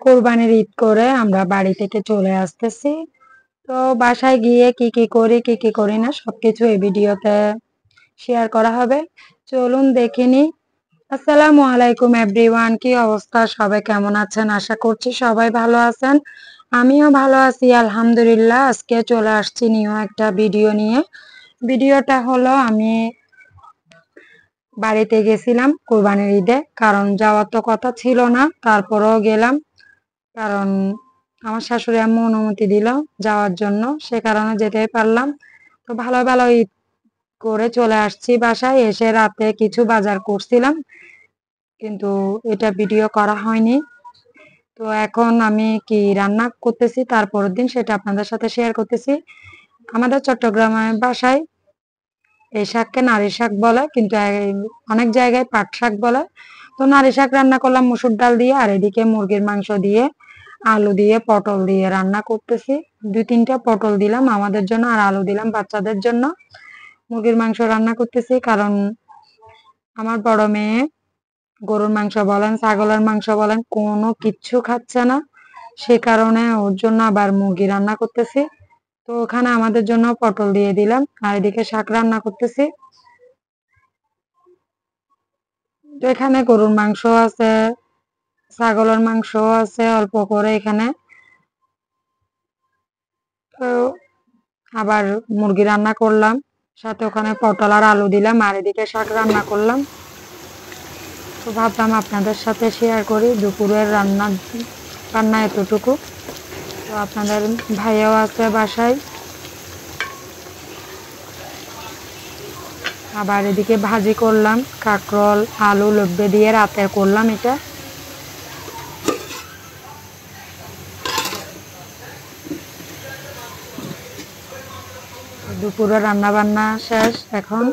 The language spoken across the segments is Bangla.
কোরবানির ঈদ করে আমরা বাড়ি থেকে চলে আসতেছি। তো বাসায় গিয়ে কি করি, কি করি না সবকিছু এই ভিডিওতে শেয়ার করা হবে। চলুন দেখে নিই। আসসালামু আলাইকুম এভরিওয়ান, কি অবস্থা? সবাই কেমন আছেন? আশা করছি সবাই ভালো আছেন। আমিও ভালো আছি আলহামদুলিল্লাহ। আজকে চলে আসছি নিউ একটা ভিডিও নিয়ে। ভিডিওটা হলো আমি বাড়িতে গেছিলাম কোরবানির ঈদে, কারণ যাওয়ার তো কথা ছিল না, তারপরেও গেলাম। কারণ আমার শাশুড়ি আম্মু অনুমতি দিল যাওয়ার জন্য, সে কারণে যেতেই পারলাম। তো ভালো ঈদ করে চলে আসছি বাসায়। এসে রাতে কিছু বাজার করছিলাম, কিন্তু এটা ভিডিও করা হয়নি। তো এখন আমি কি রান্না করতেছি তারপরের দিন সেটা আপনাদের সাথে শেয়ার করতেছি। আমাদের চট্টগ্রামের বাসায় এই শাককে নারী শাক বলে, কিন্তু অনেক জায়গায় পাট শাক বলে। তো নারী শাক রান্না করলাম মসুর ডাল দিয়ে, আর এদিকে মুরগির মাংস দিয়ে, আলু দিয়ে, পটল দিয়ে রান্না করতেছি। 2-3টা পটল দিলাম আমাদের জন্য, আর আলু দিলাম বাচ্চাদের জন্য। মুরগির মাংস রান্না করতেছি কারণ আমার বড় মেয়ে গরুর মাংস বলেন, ছাগলের মাংস বলেন, কোনো কিচ্ছু খাচ্ছে না। সে কারণে ওর জন্য আবার মুরগি রান্না করতেছি। তো ওখানে আমাদের জন্য পটল দিয়ে দিলাম, আর এদিকে শাক রান্না করতেছি। তো এখানে গরুর মাংস আছে, ছাগলের মাংস আছে অল্প করে এখানে। তো আবার মুরগি রান্না করলাম, সাথে ওখানে পটল আর আলু দিলাম, আর এদিকে শাক রান্না করলাম। তো ভাবলাম আপনাদের সাথে শেয়ার করি দুপুরের রান্না এতটুকু। তো আপনাদের ভাইয়াও আছে বাসায়। আবার এদিকে ভাজি করলাম, কাঁকরোল আলু লব্বে দিয়ে রাতের করলাম এটা। দুপুরে রান্না বান্না শেষ। এখন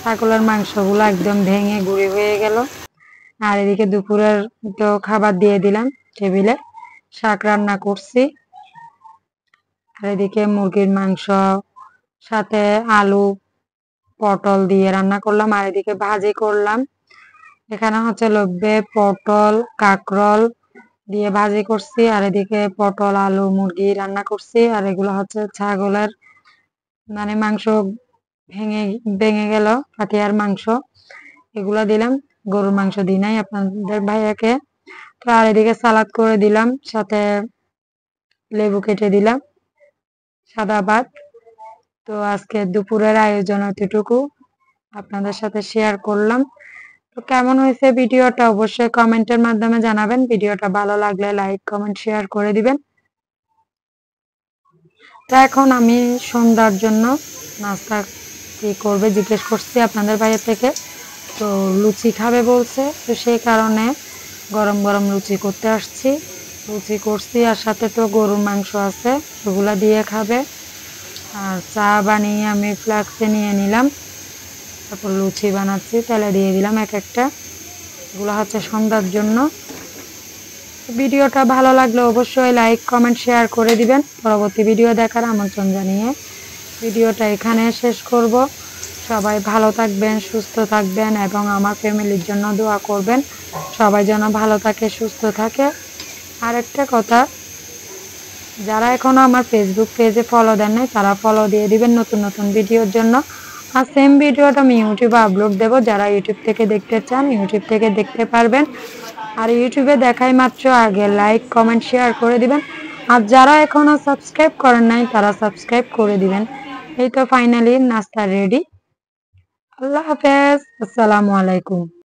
ছাগলের মাংসগুলো একদম ভেঙে গুঁড়ি হয়ে গেল। আর এদিকে দুপুরের তো খাবার দিয়ে দিলাম টেবিলে, শাক রান্না করছি। আর এদিকে মুরগির মাংস সাথে আলু পটল দিয়ে রান্না করলাম, আর এদিকে ভাজি করলাম। এখানে হচ্ছে লব্বে পটল কাঁকরোল দিয়ে ভাজি করছি, আর এদিকে পটল আলু মুরগি রান্না করছি। আর এগুলো হচ্ছে ছাগলের মানে মাংস ভেঙে ভেঙে গেল, পাতিয়ার মাংস, এগুলা দিলাম। গরুর মাংস দিই নাই আপনাদের ভাইয়াকে। তো আর এদিকে সালাদ করে দিলাম, সাথে লেবু কেটে দিলাম, সাদা ভাত। তো আজকে দুপুরের আয়োজন এতটুকু আপনাদের সাথে শেয়ার করলাম। তো কেমন হয়েছে ভিডিওটা অবশ্যই কমেন্টের মাধ্যমে জানাবেন। ভিডিওটা ভালো লাগলে লাইক কমেন্ট শেয়ার করে দিবেন। তো এখন আমি সন্ধ্যার জন্য নাস্তা কি করবে জিজ্ঞেস করছি আপনাদের বাইরে থেকে। তো লুচি খাবে বলছে, তো সেই কারণে গরম গরম লুচি করতে আসছি। লুচি করছি, আর সাথে তো গরুর মাংস আছে, ওগুলা দিয়ে খাবে। আর চা বানিয়ে আমি ফ্লাক্সে নিয়ে নিলাম, তারপর লুচি বানাচ্ছি, তেলে দিয়ে দিলাম এক একটা। এগুলো হচ্ছে সন্ধ্যার জন্য। ভিডিওটা ভালো লাগলে অবশ্যই লাইক কমেন্ট শেয়ার করে দিবেন। পরবর্তী ভিডিও দেখার আমন্ত্রণ জানিয়ে ভিডিওটা এখানে শেষ করব। সবাই ভালো থাকবেন, সুস্থ থাকবেন, এবং আমার ফ্যামিলির জন্য দোয়া করবেন, সবাই যেন ভালো থাকে সুস্থ থাকে। আর একটা কথা, যারা এখনো আমার ফেসবুক পেজে ফলো দেন নাই তারা ফলো দিয়ে দিবেন নতুন নতুন ভিডিওর জন্য। আর সেম ভিডিওটা আমি ইউটিউবে আপলোড দেব, যারা ইউটিউব থেকে দেখতে চান ইউটিউব থেকে দেখতে পারবেন। আর ইউটিউবে দেখাই মাত্র আগে লাইক কমেন্ট শেয়ার করে দিবেন। আর যারা এখনো সাবস্ক্রাইব করেন নাই তারা সাবস্ক্রাইব করে দিবেন। এই তো ফাইনালি নাস্তা রেডি। আল্লাহ হাফেজ, আসসালামু আলাইকুম।